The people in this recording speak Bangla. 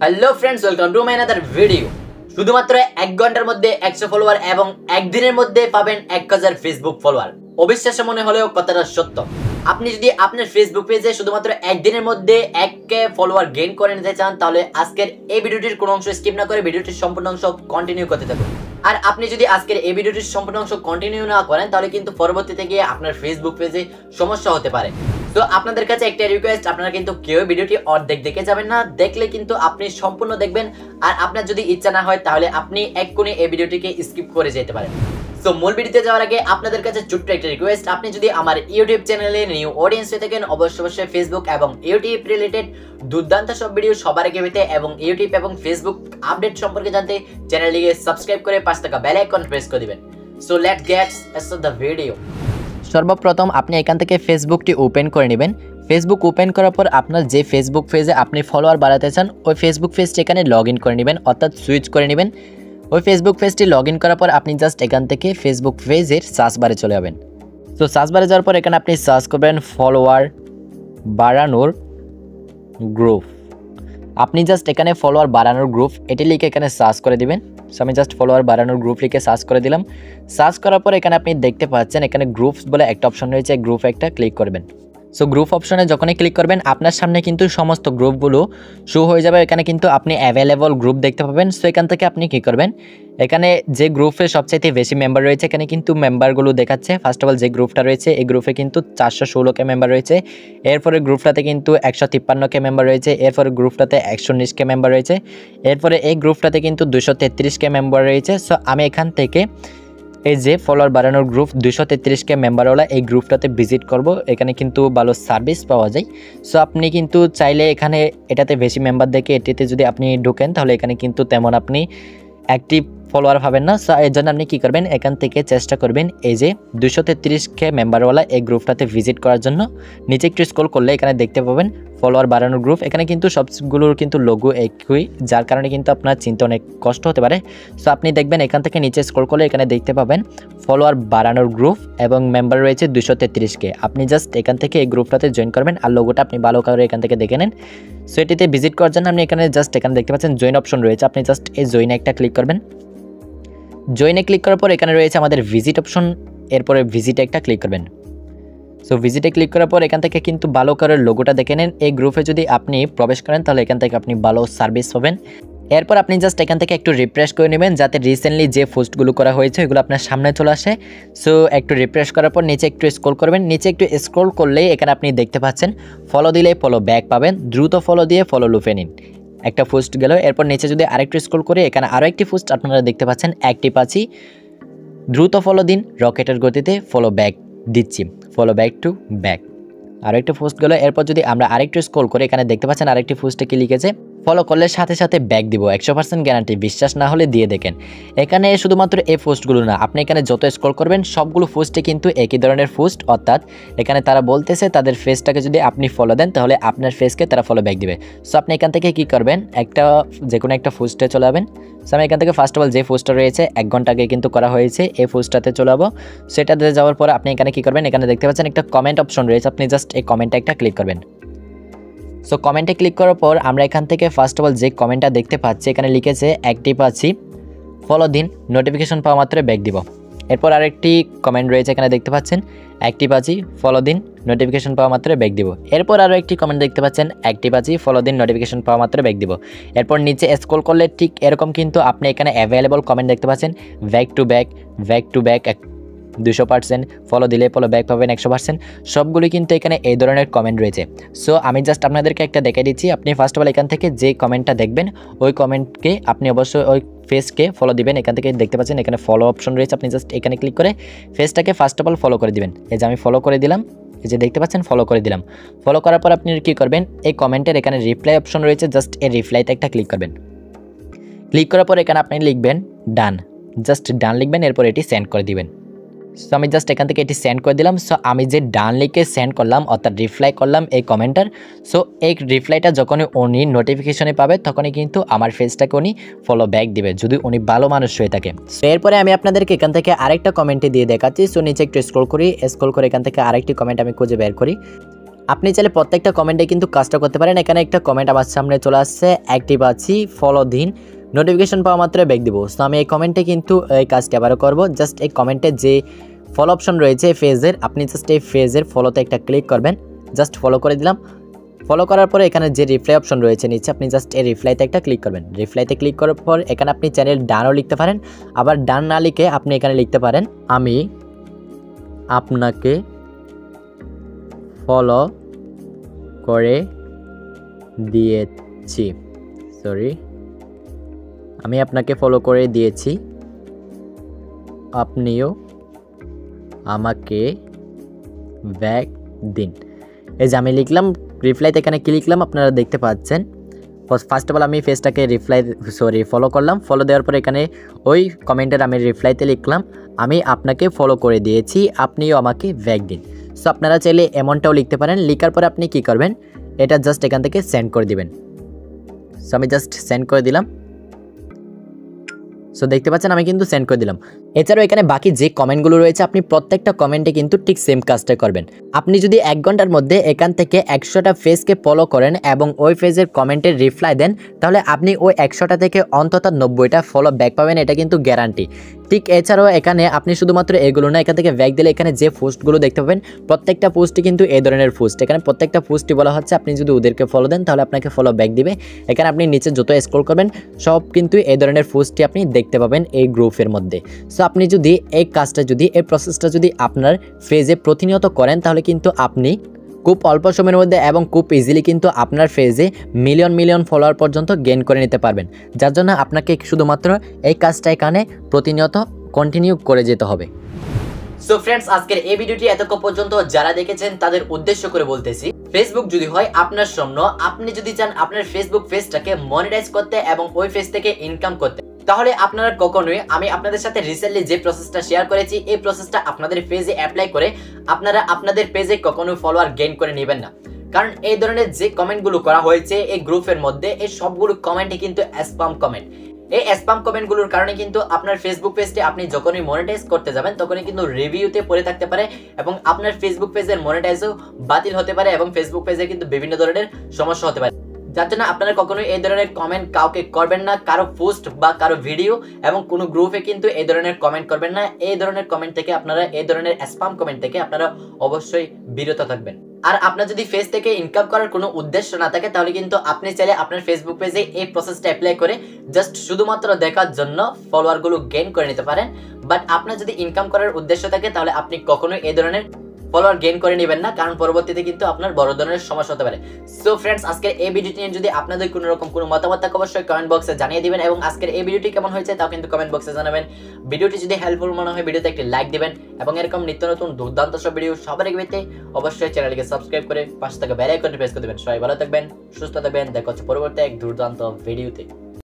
Hello friends, welcome to my another video. শুধুমাত্র 1 ঘন্টার মধ্যে 100 ফলোয়ার এবং একদিনের মধ্যে পাবেন 1000 ফেসবুক ফলোয়ার। অবিশ্বাস্য মনে হলেও কথাটা সত্য। আপনি যদি আপনার ফেসবুক পেজে শুধুমাত্র একদিনের মধ্যে 1k ফলোয়ার গেইন করে নিতে চান, তাহলে আজকের এই ভিডিওটির কোনো অংশ স্কিপ না করে ভিডিওটির সম্পূর্ণ অংশ কন্টিনিউ করতে থাকুন। আর আপনি যদি আজকের এই ভিডিওটির সম্পূর্ণ অংশ কন্টিনিউ না করেন, তাহলে কিন্তু পরবর্তীতে গিয়ে আপনার ফেসবুক পেজে সমস্যা হতে পারে। তো আপনাদের কাছে একটা রিকোয়েস্ট, আপনারা কিন্তু কেউ ভিডিওটি অর্ধেক দেখে যাবেন না, দেখলে কিন্তু আপনি সম্পূর্ণ দেখবেন। আর আপনার যদি ইচ্ছা না হয়, তাহলে আপনি এক্ষুনি এই ভিডিওটিকে স্কিপ করে যেতে পারেন। তো মূল ভিডিওতে যাওয়ার আগে আপনাদের কাছে ছোট্ট একটা রিকোয়েস্ট, আপনি যদি আমার ইউটিউব চ্যানেলে নিউ অডিয়েন্স হয়ে থাকেন, অবশ্যই ফেসবুক এবং ইউটিউব রিলেটেড দুর্দান্ত সব ভিডিও সবার আগে পেতে এবং ইউটিউব এবং ফেসবুক আপডেট সম্পর্কে জানতে চ্যানেলটিকে সাবস্ক্রাইব করে পাশে থাকা বেল আইকন প্রেস করে দিবেন। So let's get start the video. সর্বপ্রথম আপনি এখান থেকে ফেসবুকটি ওপেন করে নেবেন। ফেসবুক ওপেন করার পর আপনার যে ফেসবুক পেজে আপনি ফলোয়ার বাড়াতে চান, ওই ফেসবুক পেজটি এখানে লগ ইন করে নেবেন, অর্থাৎ সুইচ করে নেবেন। ওই ফেসবুক পেজটি লগ ইন করার পর আপনি জাস্ট এখান থেকে ফেসবুক পেজের সার্চ বারে চলে যাবেন। তো সার্চ বারে যাওয়ার পর এখানে আপনি সার্চ করবেন ফলোয়ার বাড়ানোর গ্রুপ। আপনি জাস্ট এখানে ফলোয়ার বাড়ানোর গ্রুপ এটি লিখে এখানে সার্চ করে দিবেন। সো আমি জাস্ট ফলোয়ার বাড়ানোর গ্রুপ লিখে সার্চ করে দিলাম। সার্চ করার পর এখানে আপনি দেখতে পাচ্ছেন এখানে গ্রুপস বলে একটা অপশন রয়েছে, গ্রুপ একটা ক্লিক করবেন। সো গ্রুপ অপশনে যখনই ক্লিক করবেন, আপনার সামনে কিন্তু সমস্ত গ্রুপগুলো শো হয়ে যাবে। এখানে কিন্তু আপনি অ্যাভেলেবল গ্রুপ দেখতে পাবেন। সো এখান থেকে আপনি কী করবেন, এখানে যে গ্রুপে সবচাইতে বেশি মেম্বার রয়েছে এখানে কিন্তু মেম্বারগুলো দেখাচ্ছে। ফার্স্ট অফ অল যে গ্রুপটা রয়েছে এই গ্রুপে কিন্তু 416k মেম্বার রয়েছে। এরপরে গ্রুপটাতে কিন্তু 153k মেম্বার রয়েছে। এরপরে গ্রুপটাতে 119k মেম্বার রয়েছে। এরপরে এই গ্রুপটাতে কিন্তু 233k মেম্বার রয়েছে। সো আমি এখান থেকে এই যে ফলোয়ার বাড়ানোর গ্রুপ 233k মেম্বারওয়ালা এই গ্রুপটাতে ভিজিট করব। এখানে কিন্তু ভালো সার্ভিস পাওয়া যায়। সো আপনি কিন্তু চাইলে এখানে এটাতে বেশি মেম্বার দেখে এটিতে যদি আপনি ঢোকেন, তাহলে এখানে কিন্তু তেমন আপনি অ্যাক্টিভ ফলোয়ার পাবেন না। সো এর জন্য আপনি কী করবেন, এখান থেকে চেষ্টা করবেন এই যে 233k মেম্বারওয়ালা এই গ্রুপটাতে ভিজিট করার জন্য। নিচে একটু স্ক্রল করলে এখানে দেখতে পাবেন ফলোয়ার বাড়ানোর গ্রুপ। এখানে কিন্তু সবগুলোর কিন্তু লোগো একই, যার কারণে কিন্তু আপনার চিন্তা অনেক কষ্ট হতে পারে। সো আপনি দেখবেন এখান থেকে নিচে স্ক্রল করলে এখানে দেখতে পাবেন ফলোয়ার বাড়ানোর গ্রুপ এবং মেম্বার রয়েছে 233k। আপনি জাস্ট এখান থেকে এই গ্রুপটাতে জয়েন করবেন আর লোগোটা আপনি ভালো করে এখান থেকে দেখে নেন। সো এটিতে ভিজিট করার জন্য আপনি এখানে জাস্ট এখানে দেখতে পাচ্ছেন জয়েন অপশন রয়েছে, আপনি জাস্ট এই জয়েনে একটা ক্লিক করবেন। জয়েনে ক্লিক করার পর এখানে রয়েছে আমাদের ভিজিট অপশন, এরপরে ভিজিটে একটা ক্লিক করবেন। সো ভিজিটে ক্লিক করার পর এখান থেকে কিন্তু ভালো করে লোগোটা দেখে নেন। এই গ্রুপে যদি আপনি প্রবেশ করেন, তাহলে এখান থেকে আপনি ভালো সার্ভিস পাবেন। এরপর আপনি জাস্ট এখান থেকে একটু রিফ্রেশ করে নেবেন, যাতে রিসেন্টলি যে পোস্টগুলো করা হয়েছে এগুলো আপনার সামনে চলে আসে। সো একটু রিফ্রেশ করার পর নিচে একটু স্ক্রল করবেন। নিচে একটু স্ক্রল করলেই এখানে আপনি দেখতে পাচ্ছেন ফলো দিলে ফলো ব্যাক পাবেন, দ্রুত ফলো দিয়ে ফলো লুপে নিন। একটা পোস্ট গেল। এরপর নিচে যদি আরেকটু স্ক্রল করে এখানে আরও একটি পোস্ট আপনারা দেখতে পাচ্ছেন, অ্যাক্টিভ আছি, দ্রুত ফলো দিন, রকেটের গতিতে ফলো ব্যাক দিচ্ছি, ফলো ব্যাক টু ব্যাক। আরও একটা পোস্ট গেল। এরপর যদি আমরা আরেকটু স্ক্রল করে এখানে দেখতে পাচ্ছেন আরেকটি পোস্টে কি লিখেছে, ফলো করলে সাথে সাথে ব্যাক দিব, 100% গ্যারান্টি, বিশ্বাস না হলে দিয়ে দেখেন। এখানে শুধুমাত্র এই পোস্টগুলো না, আপনি এখানে যত স্ক্রল করবেন সবগুলো পোস্টে কিন্তু একই ধরনের পোস্ট, অর্থাৎ এখানে তারা বলতেছে তাদের ফেসটাকে যদি আপনি ফলো দেন তাহলে আপনার ফেসকে তারা ফলো ব্যাক দিবে। সো আপনি এখান থেকে কি করবেন, যে কোনো একটা পোস্টে চলে যাবেন। সো আমি এখান থেকে ফার্স্ট অফ অল যে পোস্টটা রয়েছে 1 ঘন্টা আগে কিন্তু করা হয়েছে, এই পোস্টটাতে চলে যাবো। সেটাতে যাওয়ার পর আপনি এখানে কি করবেন, এখানে দেখতে পাচ্ছেন একটা কমেন্ট অপশন রয়েছে, আপনি জাস্ট এই কমেন্টে একটা ক্লিক করবেন। সো কমেন্টে ক্লিক করার পর আমরা এখান থেকে ফার্স্ট অফ অল যে কমেন্টটা দেখতে পাচ্ছি এখানে লিখেছে অ্যাক্টিভ আছি, ফলো দিন, নোটিফিকেশন পাওয়া মাত্র ব্যাক দিব। এরপর আরেকটি কমেন্ট রয়েছে এখানে দেখতে পাচ্ছেন অ্যাক্টিভ আছি, ফলো দিন, নোটিফিকেশন পাওয়া মাত্র ব্যাক দিব। এরপর আরও একটি কমেন্ট দেখতে পাচ্ছেন অ্যাক্টিভ আছি, ফলো দিন, নোটিফিকেশন পাওয়া মাত্র ব্যাক দিব। এরপর নিচে স্ক্রল করলে ঠিক এরকম কিন্তু আপনি এখানে অ্যাভেলেবল কমেন্ট দেখতে পাচ্ছেন, back to back, back to back 200%, follow দিলে ফলো ব্যাক পাবেন 100%। সবগুলি কিন্তু এখানে এই ধরনের কমেন্ট রয়েছে। সো আমি জাস্ট আপনাদেরকে একটা দেখে দিচ্ছি। আপনি ফার্স্ট অফ অল এখান থেকে যে কমেন্টটা দেখবেন ওই কমেন্টকে আপনি অবশ্যই ওই ফেসকে ফলো দিবেন। এখান থেকে দেখতে পাচ্ছেন এখানে ফলো অপশন রয়েছে, আপনি জাস্ট এখানে ক্লিক করে ফেসটাকে ফার্স্ট অফ অল ফলো করে দিবেন। এই যে আমি ফলো করে দিলাম, এই যে দেখতে পাচ্ছেন ফলো করে দিলাম। ফলো করার পর আপনি কী করবেন, এই কমেন্টের এখানে রিপ্লাই অপশন রয়েছে, জাস্ট এই রিপ্লাইতে একটা ক্লিক করবেন। ক্লিক করার পর এখানে আপনি লিখবেন ডান, জাস্ট ডান লিখবেন, এরপর এটি সেন্ড করে দিবেন। সো আমি জাস্ট এখান থেকে এটি সেন্ড করে দিলাম। সো আমি যে ডান লিখে সেন্ড করলাম অর্থাৎ রিপ্লাই করলাম এই কমেন্টার, সো এই রিপ্লাইটা যখনই উনি নোটিফিকেশনে পাবে তখনই কিন্তু আমার ফেসটাকে উনি ফলো ব্যাক দিবে, যদি উনি ভালো মানুষ হয়ে থাকে। সো এরপরে আমি আপনাদেরকে এখান থেকে আরেকটা কমেন্টে দিয়ে দেখাচ্ছি। সো নিচে একটু স্ক্রল করি, স্ক্রল করে এখান থেকে আরেকটি কমেন্ট আমি খুঁজে বের করি। আপনি চাইলে প্রত্যেকটা কমেন্টে কিন্তু কাজটা করতে পারেন। এখানে একটা কমেন্ট আমার সামনে চলে আসছে, অ্যাক্টিভ আছি, ফলো দিন, নোটিফিকেশন পাওয়া মাত্র ব্যাক দিব। সো আমি এই কমেন্টে কিন্তু এই কাজটি আবারও করব। জাস্ট এই কমেন্টে যে ফলো অপশন রয়েছে ফেজের, আপনি জাস্ট এই ফেজের ফলোতে একটা ক্লিক করবেন। জাস্ট ফলো করে দিলাম। ফলো করার পরে এখানে যে রিপ্লাই অপশন রয়েছে নিচে, আপনি জাস্ট এই রিপ্লাইতে একটা ক্লিক করবেন। রিপ্লাইতে ক্লিক করার পর এখানে আপনি চ্যানেল ডানও লিখতে পারেন, আবার ডান না লিখে আপনি এখানে লিখতে পারেন আমি আপনাকে ফলো করে দিয়েছি, আমি আপনাকে ফলো করে দিয়েছি, আপনিও আমাকে ব্যাক দিন। এই যে আমি লিখলাম, রিপ্লাইতে এখানে কি লিখলাম আপনারা দেখতে পাচ্ছেন। ফার্স্ট অফ অল আমি ফেসটাকে ফলো করলাম। ফলো দেওয়ার পরে এখানে ওই কমেন্টের আমি রিপ্লাইতে লিখলাম আমি আপনাকে ফলো করে দিয়েছি, আপনিও আমাকে ব্যাক দিন। সো আপনারা চাইলে এমনটাও লিখতে পারেন। লিখার পরে আপনি কি করবেন, এটা জাস্ট এখান থেকে সেন্ড করে দিবেন। সো আমি জাস্ট সেন্ড করে দিলাম। সো দেখতে পাচ্ছেন আমি কিন্তু সেন্ড করে দিলাম। এছাড়াও এখানে বাকি যে কমেন্টগুলো রয়েছে আপনি প্রত্যেকটা কমেন্টে কিন্তু ঠিক সেম কাজটা করবেন। আপনি যদি 1 ঘন্টার মধ্যে এখান থেকে 100টা ফেজকে ফলো করেন এবং ওই ফেজের কমেন্টের রিপ্লাই দেন, তাহলে আপনি ওই 100টা থেকে অন্তত 90টা ফলো ব্যাক পাবেন, এটা কিন্তু গ্যারান্টি। ঠিক এছাড়াও এখানে আপনি শুধুমাত্র এগুলো না, এখান থেকে ব্যাক দিলে এখানে যে পোস্টগুলো দেখতে পাবেন প্রত্যেকটা পোস্টই কিন্তু এই ধরনের পোস্ট। এখানে প্রত্যেকটা পোস্টই বলা হচ্ছে আপনি যদি ওদেরকে ফলো দেন তাহলে আপনাকে ফলো ব্যাক দিবে। এখানে আপনি নিচে যত স্ক্রল করবেন সব কিন্তু এই ধরনের পোস্টই আপনি দেখতে পাবেন এই গ্রুপের মধ্যে। সো আপনি যদি এই কাজটা এই প্রসেসটা যদি আপনার ফেজে প্রতিনিয়ত করেন তাহলে কিন্তু আপনি খুব অল্প সময়ের মধ্যে এবং খুব ইজিলি কিন্তু আপনার ফেজে মিলিয়ন ফলোয়ার পর্যন্ত গেইন করে নিতে পারবেন। যার জন্য আপনাকে শুধুমাত্র এই কাজটা এখানে প্রতিনিয়ত কন্টিনিউ করে যেতে হবে। সো ফ্রেন্ডস, আজকের এই ভিডিওটি এতক্ষণ পর্যন্ত যারা দেখেছেন তাদের উদ্দেশ্য করে বলতেছি, ফেসবুক যদি হয় আপনার স্বপ্ন, আপনি যদি চান আপনার ফেসবুক পেজটাকে মনিটাইজ করতে এবং ওই পেজ থেকে ইনকাম করতে, তাহলে আপনারা কখনোই আমি আপনাদের সাথে রিসেন্টলি যে প্রসেসটা শেয়ার করেছি এই প্রসেসটা আপনাদের পেজে অ্যাপ্লাই করে আপনারা আপনাদের পেজে কখনোই ফলোয়ার গেইন করে নেবেন না। কারণ এই ধরনের যে কমেন্টগুলো করা হয়েছে এই গ্রুপের মধ্যে, এই সবগুলো কমেন্টই কিন্তু স্প্যাম কমেন্ট। এই স্প্যাম কমেন্টগুলোর কারণে কিন্তু আপনার ফেসবুক পেজটি আপনি যখনই মনিটাইজ করতে যাবেন তখনই কিন্তু রিভিউতে পড়ে থাকতে পারে এবং আপনার ফেসবুক পেজের মনিটাইজও বাতিল হতে পারে এবং ফেসবুক পেজে কিন্তু বিভিন্ন ধরনের সমস্যা হতে পারে। যার জন্য আপনারা কখনোই এই ধরনের কমেন্ট কাউকে করবেন না, কারো পোস্ট বা কারো ভিডিও এবং কোনো গ্রুপে কিন্তু এই ধরনের কমেন্ট করবেন না। এই ধরনের কমেন্ট থেকে আপনারা, এই ধরনের স্প্যাম কমেন্ট থেকে আপনারা অবশ্যই বিরত থাকবেন। আর আপনার যদি ফেস থেকে ইনকাম করার কোনো উদ্দেশ্য না থাকে তাহলে কিন্তু আপনি চাইলে আপনার ফেসবুক পেজে এই প্রসেসটা অ্যাপ্লাই করে জাস্ট শুধুমাত্র দেখার জন্য ফলোয়ারগুলো গেইন করে নিতে পারেন। বাট আপনার যদি ইনকাম করার উদ্দেশ্য থাকে তাহলে আপনি কখনোই এই ধরনের ফলোয়ার গেইন করে নেবেন না, কারণ পরবর্তীতে কিন্তু আপনার বড় ধরনের সমস্যা হতে পারে। সো ফ্রেন্ডস, আজকের এই ভিডিওটি নিয়ে যদি আপনাদের কোনো রকম কোনো মতামত থাকে অবশ্যই কমেন্ট বক্সে জানিয়ে দিবেন এবং আজকের এই ভিডিওটি কেমন হয়েছে তাও কিন্তু কমেন্ট বক্সে জানাবেন। ভিডিওটি যদি হেল্পফুল মনে হয় ভিডিওতে একটি লাইক দিবেন এবং এরকম নিত্য নতুন দুর্দান্ত সব ভিডিও সবার আগে পেতে অবশ্যই চ্যানেলটিকে সাবস্ক্রাইব করে পাশে থাকা বেল আইকনটি প্রেস করে দিবেন। সবাই ভালো থাকবেন, সুস্থ থাকবেন, দেখা হচ্ছে পরবর্তী এক দুর্দান্ত ভিডিওতে।